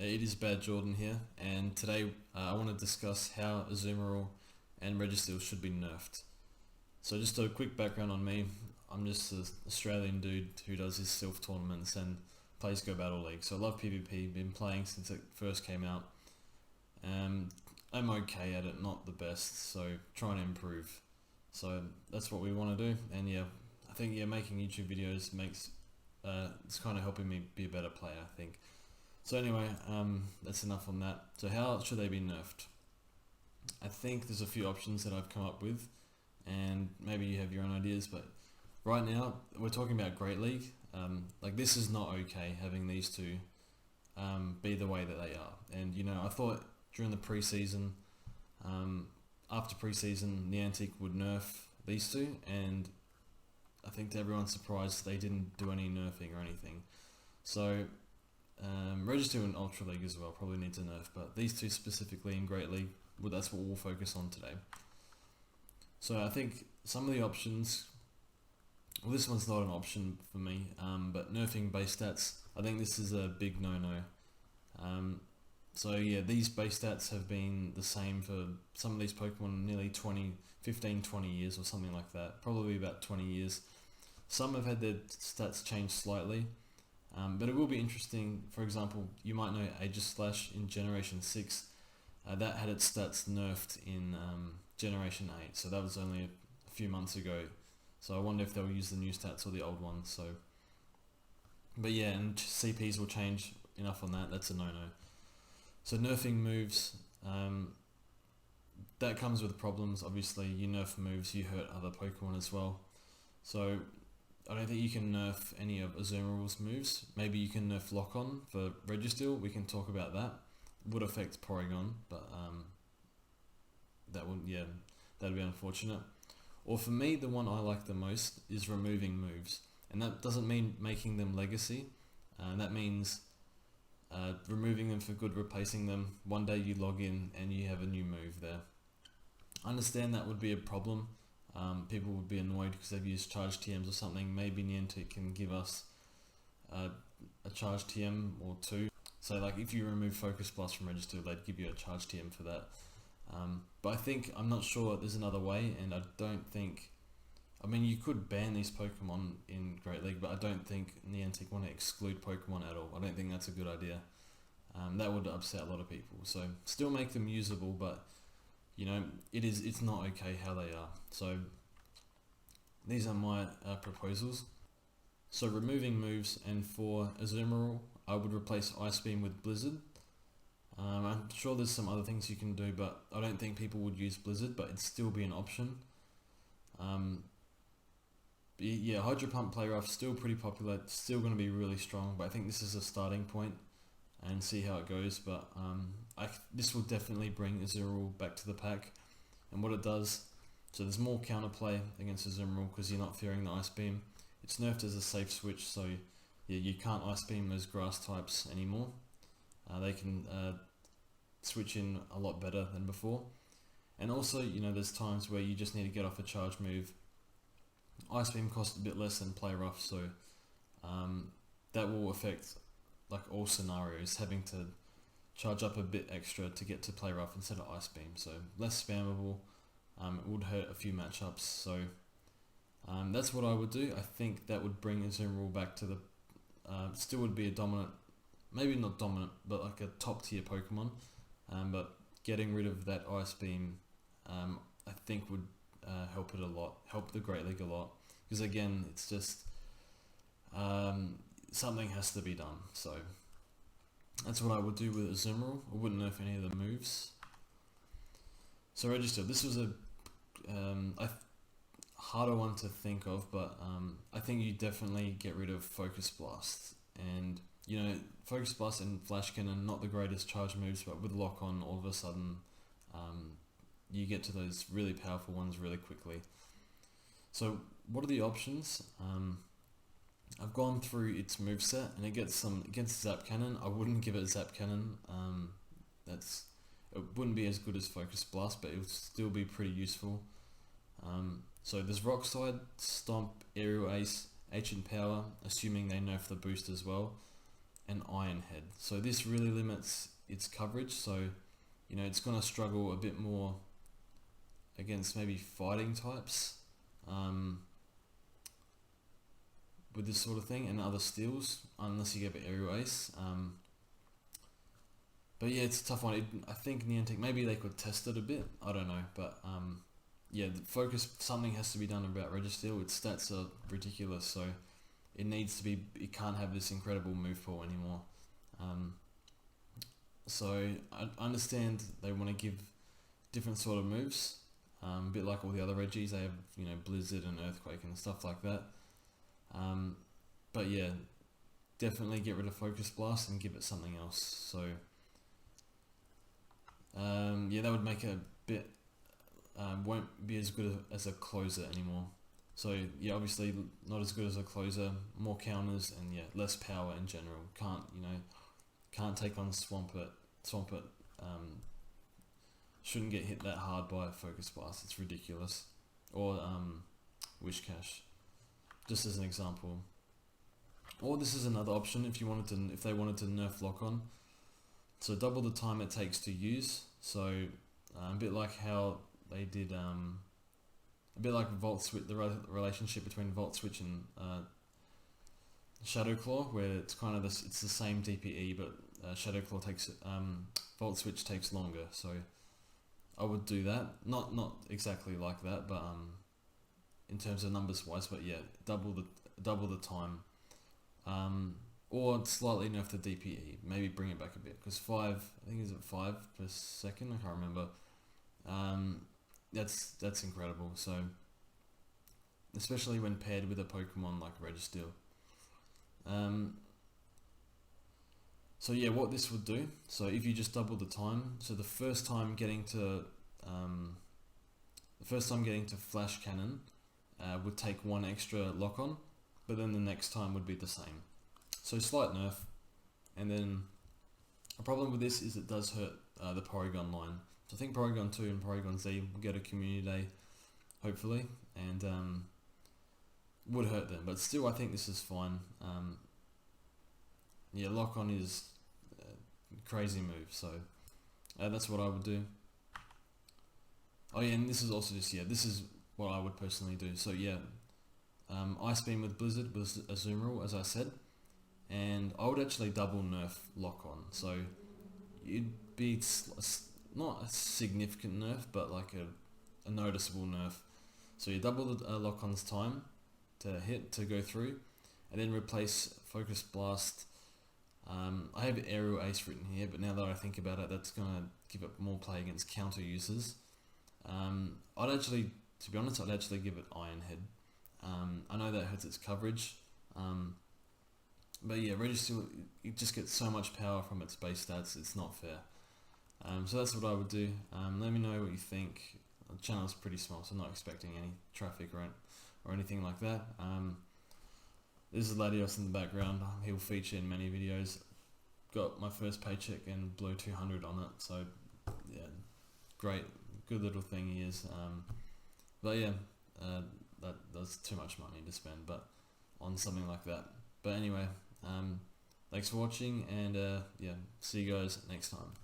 It is Bad Jordan here, and today I want to discuss how Azumaril and Registeel should be nerfed. So just a quick background on me. I'm just an Australian dude who does his self tournaments and plays Go Battle League. So I love PvP, been playing since it first came out. I'm okay at it, not the best, so trying to improve. So that's what we want to do, and I think making YouTube videos makes it's kind of helping me be a better player, I think. So anyway, that's enough on that. So how should they be nerfed? I think there's a few options that I've come up with, and maybe you have your own ideas, but right now we're talking about Great League. Like, this is not okay having these two be the way that they are. And I thought during the preseason, after preseason, Niantic would nerf these two, and I think to everyone's surprise, they didn't do any nerfing or anything. So Registeel and Ultra League as well probably need to nerf, but these two specifically in Great League, well, that's what we'll focus on today. So I think some of the options, well, this one's not an option for me, but nerfing base stats, I think this is a big no-no. So yeah, these base stats have been the same for some of these Pokemon nearly 15, 20 years or something like that, probably about 20 years. Some have had their stats changed slightly, but it will be interesting. For example, you might know Aegislash in Generation 6, that had its stats nerfed in Generation 8, so that was only a few months ago. So I wonder if they'll use the new stats or the old ones. So, but yeah, and CPs will change enough on that, that's a no-no. So nerfing moves, that comes with problems. Obviously, you nerf moves, you hurt other Pokemon as well. So I don't think you can nerf any of Azumaril's moves. Maybe you can nerf Lock On for Registeel. We can talk about that. It would affect Porygon, but that'd be unfortunate. Or for me, the one I like the most is removing moves, and that doesn't mean making them legacy. That means removing them for good, replacing them. One day you log in and you have a new move there. I understand that would be a problem. People would be annoyed because they've used charge TMs or something. Maybe Niantic can give us a charge TM or two. So like if you remove Focus Blast from Registeel, they'd give you a charge TM for that. But I'm not sure there's another way, and I don't think, you could ban these Pokemon in Great League, but I don't think Niantic want to exclude Pokemon at all. I don't think that's a good idea. That would upset a lot of people. So still make them usable, but it's not okay how they are. So these are my proposals. So removing moves, and for Azumaril, I would replace Ice Beam with Blizzard. I'm sure there's some other things you can do, but I don't think people would use Blizzard, but it'd still be an option. Hydro Pump Play Rough, still pretty popular, still going to be really strong, but I think this is a starting point and see how it goes. But this will definitely bring Azumaril back to the pack, and what it does, so there's more counterplay against Azumaril because you're not fearing the Ice Beam. It's nerfed as a safe switch, so you can't Ice Beam those grass types anymore. They can switch in a lot better than before. And also, there's times where you just need to get off a charge move. Ice Beam costs a bit less than Play Rough, so that will affect like all scenarios, having to charge up a bit extra to get to Play Rough instead of Ice Beam. So less spammable. It would hurt a few matchups. So that's what I would do. I think that would bring Azumaril back to the still would be a dominant, maybe not dominant, but like a top tier Pokemon. But getting rid of that Ice Beam, I think would help it a lot, help the Great League a lot. Because again, it's just something has to be done. So that's what I would do with Azumaril. I wouldn't nerf any of the moves. So Registeel, this was a harder one to think of, but I think you definitely get rid of Focus Blast. And Focus Blast and Flash Cannon, not the greatest charge moves, but with Lock On, all of a sudden you get to those really powerful ones really quickly. So what are the options? I've gone through its moveset, and it gets some against Zap Cannon. I wouldn't give it Zap Cannon. It wouldn't be as good as Focus Blast, but it would still be pretty useful. So there's Rock Slide, Stomp, Aerial Ace, Ancient Power, assuming they nerf the boost as well, and Iron Head. So this really limits its coverage, so you know it's going to struggle a bit more against maybe fighting types with this sort of thing, and other steals, unless you get aerial ace. But yeah, it's a tough one. I think Niantic, maybe they could test it a bit, I don't know, but yeah, the focus, something has to be done about Registeel. Its stats are ridiculous, so it needs to be, it can't have this incredible move pool anymore. So I understand they want to give different sort of moves, a bit like all the other Regis. They have, you know, Blizzard and Earthquake and stuff like that. But yeah, definitely get rid of Focus Blast and give it something else. So yeah, that would make it a bit, won't be as good as a closer anymore. So yeah, obviously not as good as a closer, more counters, and yeah, less power in general. Can't take on Swampert. Shouldn't get hit that hard by a Focus Blast. It's ridiculous. Or Wish Cash, just as an example. Or this is another option if they wanted to nerf Lock On. So double the time it takes to use. So a bit like how they did, a bit like Volt Switch, the relationship between Volt Switch and Shadow Claw, where it's kind of it's the same DPE, but Shadow Claw takes Volt Switch takes longer. So I would do that. Not exactly like that, but in terms of numbers wise, but yeah, double the time. Or slightly nerf the DPE, maybe bring it back a bit, because 5, I think is it 5 per second, I can't remember. That's incredible. So especially when paired with a Pokemon like Registeel. So yeah, what this would do, so if you just double the time, so the first time getting to Flash Cannon would take 1 extra Lock On, but then the next time would be the same. So slight nerf, and then a problem with this is it does hurt the Porygon line. So I think Porygon 2 and Porygon Z will get a community day, hopefully, and would hurt them, but still I think this is fine. Yeah, Lock On is a crazy move, so that's what I would do. Oh yeah, and this is also just, yeah, this is what I would personally do. So yeah, Ice Beam with Blizzard was Azumaril, as I said, and I would actually double nerf Lock On. So it'd be not a significant nerf, but like a noticeable nerf. So you double the Lock On's time to hit, to go through, and then replace Focus Blast. I have Aerial Ace written here, but now that I think about it, that's going to give it more play against counter users. I'd actually, to be honest, I'd actually give it Iron Head. I know that hurts its coverage, but yeah, Registeel, it just gets so much power from its base stats, it's not fair. So that's what I would do. Let me know what you think. The channel's pretty small, so I'm not expecting any traffic or anything like that. This is Latios in the background. He'll feature in many videos. Got my first paycheck and blew 200 on it, so yeah, great, good little thing he is. But yeah, that's too much money to spend, but on something like that. But anyway, thanks for watching, and yeah, see you guys next time.